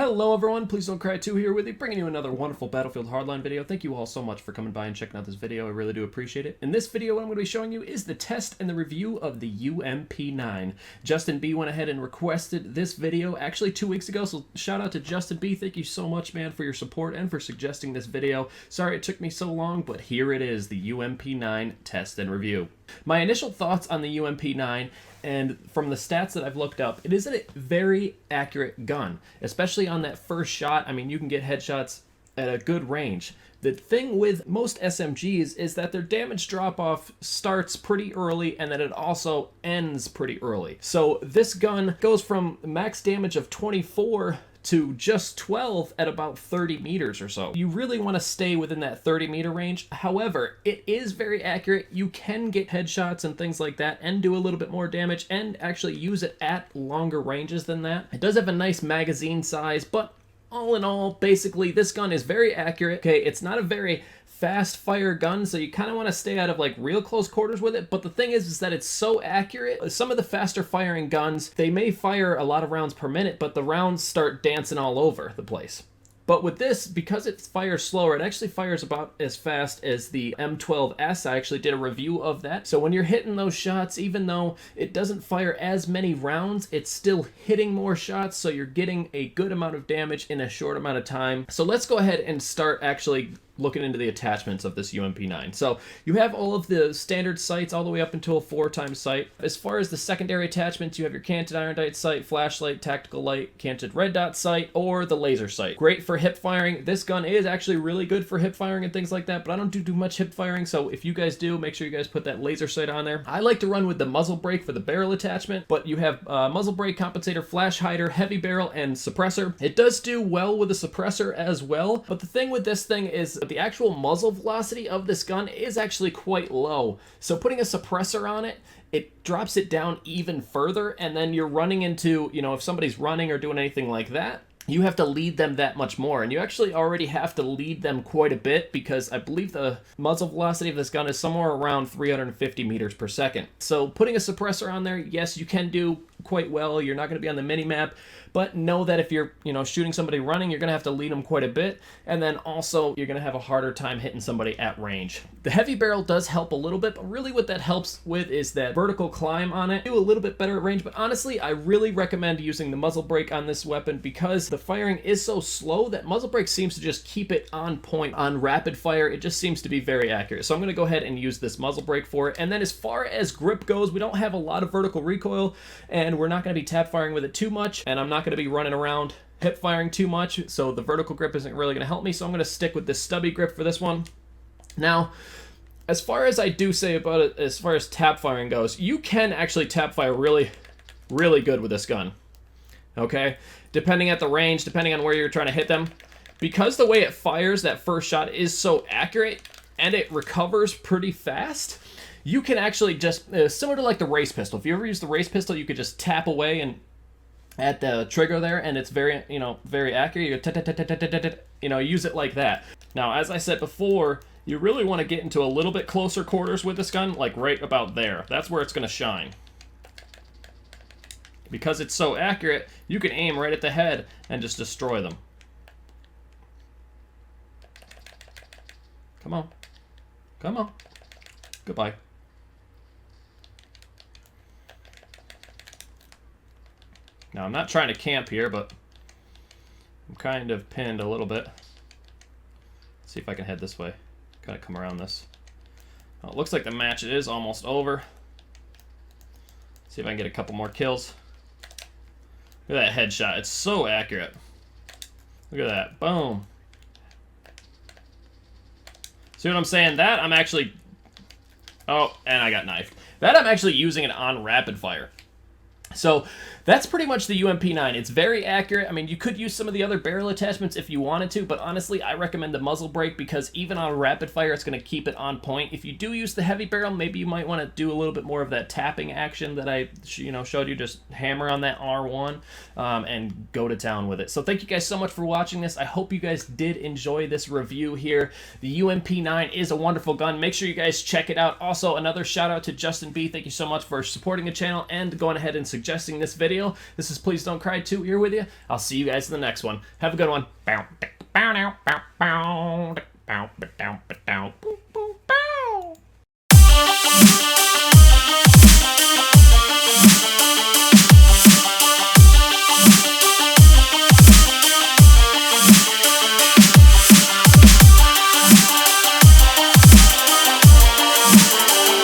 Hello everyone, Please Don't Cry 2 here with you, bringing you another wonderful Battlefield Hardline video. Thank you all so much for coming by and checking out this video, I really do appreciate it. In this video, what I'm going to be showing you is the test and the review of the UMP-9. Justin B went ahead and requested this video actually 2 weeks ago, so shout out to Justin B. Thank you so much, man, for your support and for suggesting this video. Sorry it took me so long, but here it is, the UMP-9 test and review. My initial thoughts on the UMP-9, and from the stats that I've looked up, it is a very accurate gun, especially on that first shot. I mean, you can get headshots at a good range. The thing with most SMGs is that their damage drop-off starts pretty early and that it also ends pretty early. So this gun goes from max damage of 24 to just 12 at about 30 meters or so. You really want to stay within that 30-meter range. However, it is very accurate. You can get headshots and things like that and do a little bit more damage and actually use it at longer ranges than that. It does have a nice magazine size, but all in all, basically, this gun is very accurate. Okay, it's not a very fast fire gun, so you kind of want to stay out of like real close quarters with it, but the thing is that it's so accurate. Some of the faster firing guns, they may fire a lot of rounds per minute, but the rounds start dancing all over the place. But with this, because it fires slower, it actually fires about as fast as the M12S. I actually did a review of that. So when you're hitting those shots, even though it doesn't fire as many rounds, it's still hitting more shots, so you're getting a good amount of damage in a short amount of time. So let's go ahead and start actually looking into the attachments of this UMP-9. So you have all of the standard sights all the way up until a 4x sight. As far as the secondary attachments, you have your canted iron sight sight, flashlight, tactical light, canted red dot sight, or the laser sight. Great for hip firing. This gun is actually really good for hip firing and things like that, but I don't do much hip firing, so if you guys do, make sure you guys put that laser sight on there. I like to run with the muzzle brake for the barrel attachment, but you have muzzle brake, compensator, flash hider, heavy barrel, and suppressor. It does do well with the suppressor as well, but the thing with this thing is the actual muzzle velocity of this gun is actually quite low. So putting a suppressor on it, it drops it down even further, and then you're running into, you know, if somebody's running or doing anything like that, you have to lead them that much more, and you actually already have to lead them quite a bit because I believe the muzzle velocity of this gun is somewhere around 350 meters per second. So putting a suppressor on there, yes, you can do quite well. You're not going to be on the mini-map, but know that if you're, you know, shooting somebody running, you're going to have to lead them quite a bit, and then also you're going to have a harder time hitting somebody at range. The heavy barrel does help a little bit, but really what that helps with is that vertical climb on it. Do a little bit better at range, but honestly, I really recommend using the muzzle brake on this weapon because the firing is so slow that muzzle brake seems to just keep it on point. On rapid fire, it just seems to be very accurate. So I'm going to go ahead and use this muzzle brake for it. And then as far as grip goes, we don't have a lot of vertical recoil, and we're not going to be tap firing with it too much, and I'm not going to be running around hip firing too much, so the vertical grip isn't really going to help me, so I'm going to stick with this stubby grip for this one. Now, as far as I do say about it, as far as tap firing goes, you can actually tap fire really, really good with this gun. Okay? Depending at the range, depending on where you're trying to hit them. Because the way it fires that first shot is so accurate, and it recovers pretty fast, you can actually just, similar to like the race pistol. If you ever use the race pistol, you could just tap away and at the trigger there, and it's very, you know, very accurate. You know, use it like that. Now, as I said before, you really want to get into a little bit closer quarters with this gun, like right about there. That's where it's going to shine. Because it's so accurate, you can aim right at the head and just destroy them. Come on. Come on. Goodbye. Now, I'm not trying to camp here, but I'm kind of pinned a little bit. Let's see if I can head this way. Gotta come around this. Well, it looks like the match is almost over. See if I can get a couple more kills. Look at that headshot. It's so accurate. Look at that. Boom. See what I'm saying? That I'm actually... Oh, and I got knifed. That I'm actually using it on rapid fire. So that's pretty much the UMP-9. It's very accurate. I mean, you could use some of the other barrel attachments if you wanted to, but honestly, I recommend the muzzle brake because even on rapid fire, it's going to keep it on point. If you do use the heavy barrel, maybe you might want to do a little bit more of that tapping action that I showed you. Just hammer on that R1 and go to town with it. So thank you guys so much for watching this. I hope you guys did enjoy this review here. The UMP-9 is a wonderful gun. Make sure you guys check it out. Also, another shout out to Justin B. Thank you so much for supporting the channel and going ahead and suggesting this video. This is Please Don't Cry 2 here with you. I'll see you guys in the next one. Have a good one. Bow, bow, bow, bow, bow.